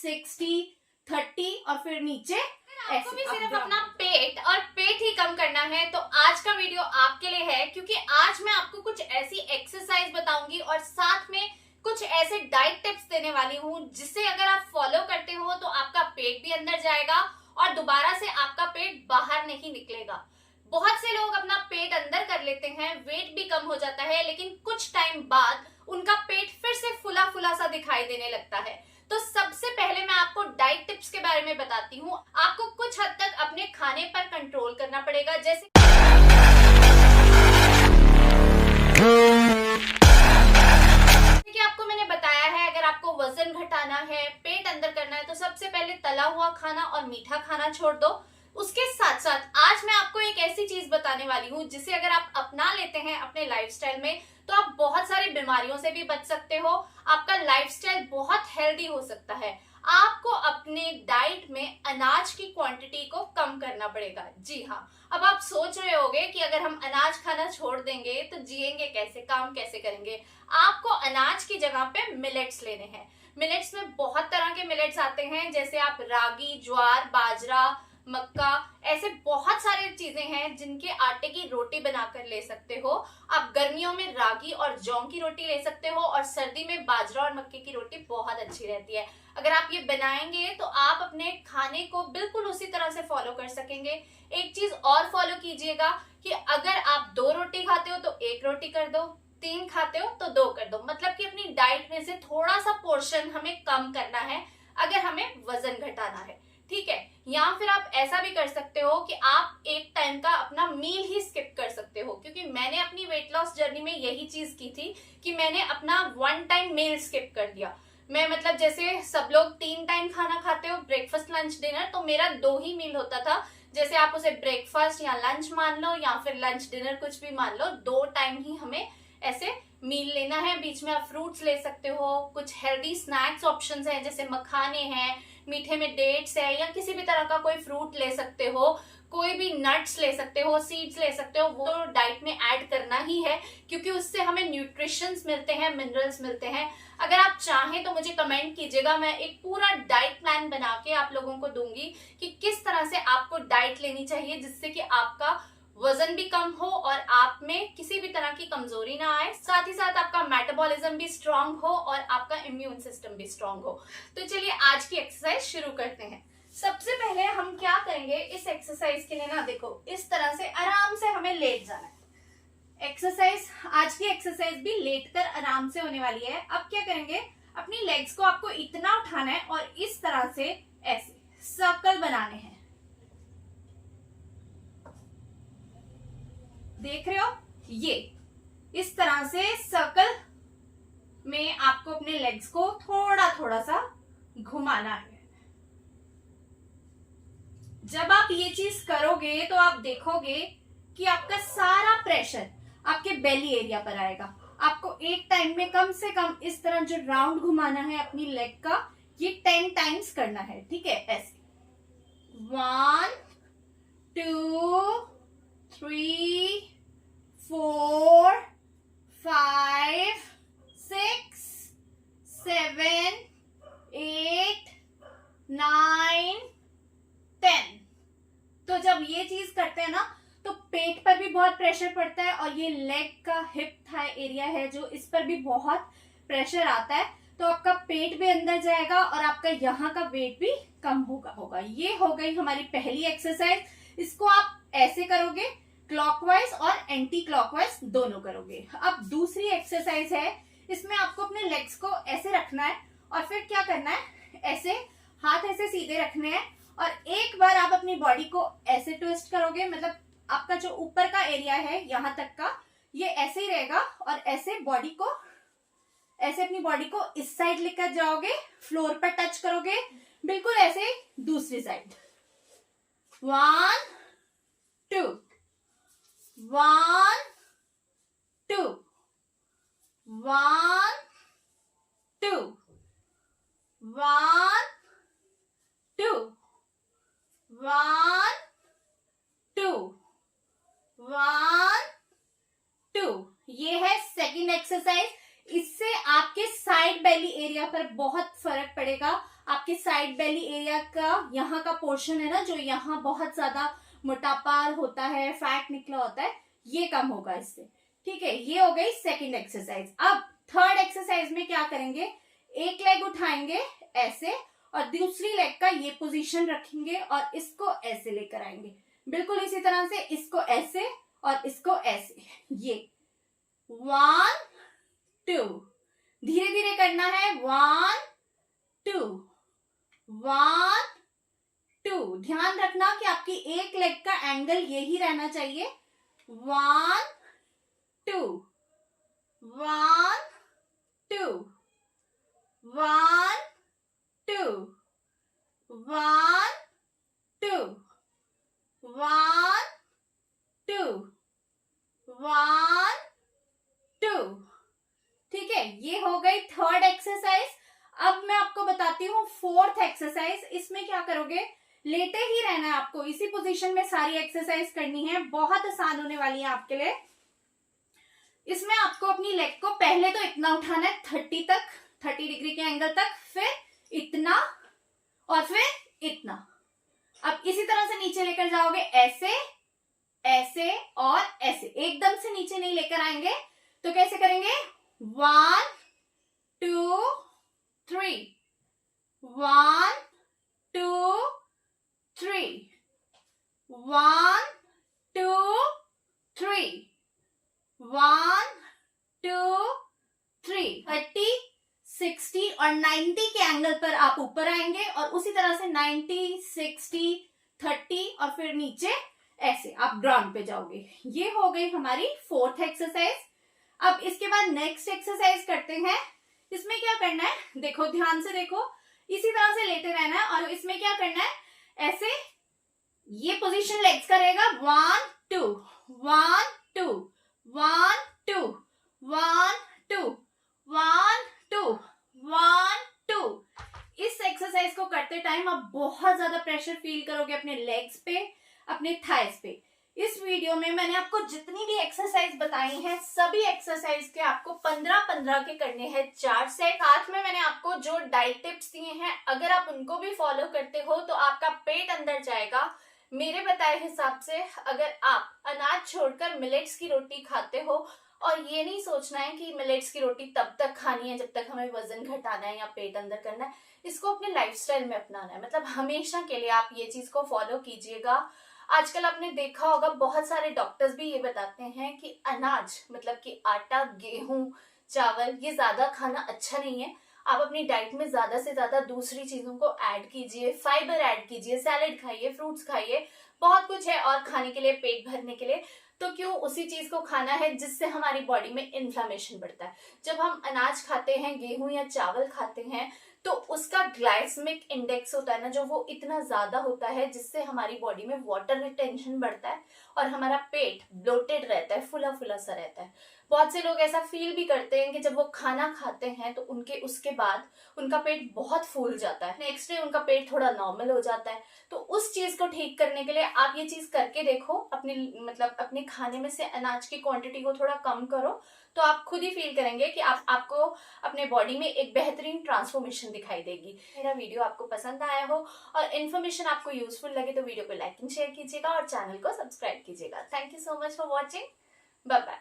60, 30 और फिर नीचे आपको भी सिर्फ अपना पेट और पेट ही कम करना है तो आज का वीडियो आपके लिए है, क्योंकि आज मैं आपको कुछ ऐसी एक्सरसाइज बताऊंगी और साथ में कुछ ऐसे डाइट टिप्स देने वाली हूँ जिससे अगर आप फॉलो करते हो तो आपका पेट भी अंदर जाएगा और दोबारा से आपका पेट बाहर नहीं निकलेगा। बहुत से लोग अपना पेट अंदर कर लेते हैं, वेट भी कम हो जाता है, लेकिन कुछ टाइम बाद उनका पेट फिर से फुला फुला सा दिखाई देने लगता है। तो सबसे पहले मैं आपको डाइट टिप्स के बारे में बताती हूँ। आपको कुछ हद तक अपने खाने पर कंट्रोल करना पड़ेगा, जैसे कि आपको मैंने बताया है, अगर आपको वजन घटाना है, पेट अंदर करना है, तो सबसे पहले तला हुआ खाना और मीठा खाना छोड़ दो। उसके साथ साथ आज मैं आपको एक ऐसी चीज बताने वाली हूँ जिसे अगर आप अपना लेते हैं अपने लाइफस्टाइल में तो आप बहुत सारी बीमारियों से भी बच सकते हो। आपका लाइफस्टाइल बहुत हेल्दी हो सकता है। आपको अपने डाइट में अनाज की क्वांटिटी को कम करना पड़ेगा। जी हाँ, अब आप सोच रहे होंगे कि अगर हम अनाज खाना छोड़ देंगे तो जिएंगे कैसे, काम कैसे करेंगे। आपको अनाज की जगह पे मिलेट्स लेने हैं। मिलेट्स में बहुत तरह के मिलेट्स आते हैं, जैसे आप रागी, ज्वार, बाजरा, मक्का, ऐसे बहुत सारे चीजें हैं जिनके आटे की रोटी बनाकर ले सकते हो। आप गर्मियों में रागी और जौ की रोटी ले सकते हो और सर्दी में बाजरा और मक्के की रोटी बहुत अच्छी रहती है। अगर आप ये बनाएंगे तो आप अपने खाने को बिल्कुल उसी तरह से फॉलो कर सकेंगे। एक चीज और फॉलो कीजिएगा कि अगर आप 2 रोटी खाते हो तो 1 रोटी कर दो, 3 खाते हो तो 2 कर दो। मतलब कि अपनी डाइट में से थोड़ा सा पोर्शन हमें कम करना है अगर हमें वजन घटाना है, ठीक है। या फिर आप ऐसा भी कर सकते हो कि आप एक टाइम का अपना मील ही स्किप कर सकते हो, क्योंकि मैंने अपनी वेट लॉस जर्नी में यही चीज की थी कि मैंने अपना 1 टाइम मील स्किप कर दिया। मैं मतलब जैसे सब लोग 3 टाइम खाना खाते हो, ब्रेकफास्ट, लंच, डिनर, तो मेरा 2 ही मील होता था। जैसे आप उसे ब्रेकफास्ट या लंच मान लो या फिर लंच डिनर कुछ भी मान लो, 2 टाइम ही हमें ऐसे मील लेना है। बीच में आप फ्रूट्स ले सकते हो, कुछ हेल्दी स्नैक्स ऑप्शंस हैं जैसे मखाने हैं, मीठे में डेट्स है, या किसी भी तरह का कोई फ्रूट ले सकते हो, कोई भी नट्स ले सकते हो, सीड्स ले सकते हो। वो डाइट में ऐड करना ही है क्योंकि उससे हमें न्यूट्रिशंस मिलते हैं, मिनरल्स मिलते हैं। अगर आप चाहें तो मुझे कमेंट कीजिएगा, मैं एक पूरा डाइट प्लान बना के आप लोगों को दूंगी कि किस तरह से आपको डाइट लेनी चाहिए जिससे कि आपका वजन भी कम हो और आप में किसी भी तरह की कमजोरी ना आए, साथ ही साथ आपका मेटाबॉलिज्म भी स्ट्रांग हो और आपका इम्यून सिस्टम भी स्ट्रांग हो। तो चलिए आज की एक्सरसाइज शुरू करते हैं। सबसे पहले हम क्या करेंगे इस एक्सरसाइज के लिए ना, देखो इस तरह से आराम से हमें लेट जाना है। एक्सरसाइज, आज की एक्सरसाइज भी लेटकर आराम से होने वाली है। अब क्या करेंगे, अपनी लेग्स को आपको इतना उठाना है और इस तरह से ऐसे सर्कल बनाने हैं। देख रहे हो, ये इस तरह से सर्कल में आपको अपने लेग्स को थोड़ा थोड़ा सा घुमाना है। जब आप ये चीज करोगे तो आप देखोगे कि आपका सारा प्रेशर आपके बेली एरिया पर आएगा। आपको एक टाइम में कम से कम इस तरह जो राउंड घुमाना है अपनी लेग का, ये 10 टाइम्स करना है, ठीक है। ऐसे 1 2 3 4 5 6 7 8 9 10। तो जब ये चीज करते हैं ना तो पेट पर भी बहुत प्रेशर पड़ता है और ये लेग का हिप थाई एरिया है जो, इस पर भी बहुत प्रेशर आता है। तो आपका पेट भी अंदर जाएगा और आपका यहाँ का वेट भी कम होगा। ये हो गई हमारी पहली एक्सरसाइज। इसको आप ऐसे करोगे, क्लॉकवाइज और एंटी क्लॉकवाइज दोनों करोगे। अब दूसरी एक्सरसाइज है, इसमें आपको अपने लेग्स को ऐसे रखना है और फिर क्या करना है, ऐसे हाथ ऐसे सीधे रखने हैं और एक बार आप अपनी बॉडी को ऐसे ट्विस्ट करोगे, मतलब आपका जो ऊपर का एरिया है यहाँ तक का ये ऐसे ही रहेगा और ऐसे बॉडी को, ऐसे अपनी बॉडी को इस साइड लेकर जाओगे, फ्लोर पर टच करोगे, बिल्कुल ऐसे दूसरी साइड। 1 2 1 2 1 2 1 2 1 2 1 2। ये है सेकंड एक्सरसाइज। इससे आपके साइड बेली एरिया पर बहुत फर्क पड़ेगा। आपके साइड बेली एरिया का यहाँ का पोर्शन है ना, जो यहाँ बहुत ज्यादा मोटापा होता है, फैट निकला होता है, ये कम होगा इससे। ठीक है, ये हो गई सेकंड एक्सरसाइज। अब थर्ड एक्सरसाइज में क्या करेंगे, एक लेग उठाएंगे ऐसे और दूसरी लेग का ये पोजीशन रखेंगे और इसको ऐसे लेकर आएंगे, बिल्कुल इसी तरह से, इसको ऐसे और इसको ऐसे। ये 1 2, धीरे धीरे करना है, 1 2 1 2। ध्यान रखना कि आपकी एक लेग का एंगल यही रहना चाहिए। 1 2 1 2 1 2 1 2 1 2 1 2। ठीक है, ये हो गई थर्ड एक्सरसाइज। अब मैं आपको बताती हूँ फोर्थ एक्सरसाइज। इसमें क्या करोगे, लेटे ही रहना है आपको, इसी पोजीशन में सारी एक्सरसाइज करनी है, बहुत आसान होने वाली है आपके लिए। इसमें आपको अपनी लेग को पहले तो इतना उठाना है 30 तक, 30 डिग्री के एंगल तक, फिर इतना और फिर इतना। अब इसी तरह से नीचे लेकर जाओगे, ऐसे ऐसे और ऐसे, एकदम से नीचे नहीं लेकर आएंगे। तो कैसे करेंगे, 1 2 3 1 2 3 1 2 3 1 2 3। 30 60 और 90 के एंगल पर आप ऊपर आएंगे और उसी तरह से 90 60 30 और फिर नीचे ऐसे आप ग्राउंड पे जाओगे। ये हो गई हमारी फोर्थ एक्सरसाइज। अब इसके बाद नेक्स्ट एक्सरसाइज करते हैं। इसमें क्या करना है, देखो ध्यान से देखो, इसी तरह से लेटे रहना है और इसमें क्या करना है, ऐसे ये पोजीशन लेग्स का रहेगा, 1 2 1 2 1 2 1 2 1 2 1 2। इस एक्सरसाइज को करते टाइम आप बहुत ज्यादा प्रेशर फील करोगे अपने लेग्स पे, अपने थाइस पे। इस वीडियो में मैंने आपको जितनी भी एक्सरसाइज बताई हैं, सभी एक्सरसाइज के आपको 15-15 के करने हैं 4 सेट। साथ में मैंने आपको जो डाइट टिप्स दिए हैं, अगर आप उनको भी फॉलो करते हो तो आपका पेट अंदर जाएगा। मेरे बताए हिसाब से अगर आप अनाज छोड़कर मिलेट्स की रोटी खाते हो, और ये नहीं सोचना है कि मिलेट्स की रोटी तब तक खानी है जब तक हमें वजन घटाना है या पेट अंदर करना है, इसको अपने लाइफस्टाइल में अपनाना है। मतलब हमेशा के लिए आप ये चीज को फॉलो कीजिएगा। आजकल आपने देखा होगा बहुत सारे डॉक्टर्स भी ये बताते हैं कि अनाज मतलब कि आटा, गेहूं, चावल, ये ज्यादा खाना अच्छा नहीं है। आप अपनी डाइट में ज्यादा से ज्यादा दूसरी चीजों को ऐड कीजिए, फाइबर ऐड कीजिए, सैलेड खाइए, फ्रूट्स खाइए, बहुत कुछ है और खाने के लिए, पेट भरने के लिए। तो क्यों उसी चीज को खाना है जिससे हमारी बॉडी में इन्फ्लामेशन बढ़ता है। जब हम अनाज खाते हैं, गेहूं या चावल खाते हैं, तो उसका ग्लाइसेमिक इंडेक्स होता है ना, जो वो इतना ज्यादा होता है जिससे हमारी बॉडी में वाटर रिटेंशन बढ़ता है और हमारा पेट ब्लोटेड रहता है, फुला फुला सा रहता है। बहुत से लोग ऐसा फील भी करते हैं कि जब वो खाना खाते हैं तो उसके बाद उनका पेट बहुत फूल जाता है, नेक्स्ट डे उनका पेट थोड़ा नॉर्मल हो जाता है। तो उस चीज को ठीक करने के लिए आप ये चीज करके देखो, अपने खाने में से अनाज की क्वांटिटी को थोड़ा कम करो, तो आप खुद ही फील करेंगे कि आपको अपने बॉडी में एक बेहतरीन ट्रांसफॉर्मेशन दिखाई देगी। मेरा वीडियो आपको पसंद आया हो और इन्फॉर्मेशन आपको यूजफुल लगे तो वीडियो को लाइक एंड शेयर कीजिएगा और चैनल को सब्सक्राइब कीजिएगा। Thank you so much for watching. Bye bye.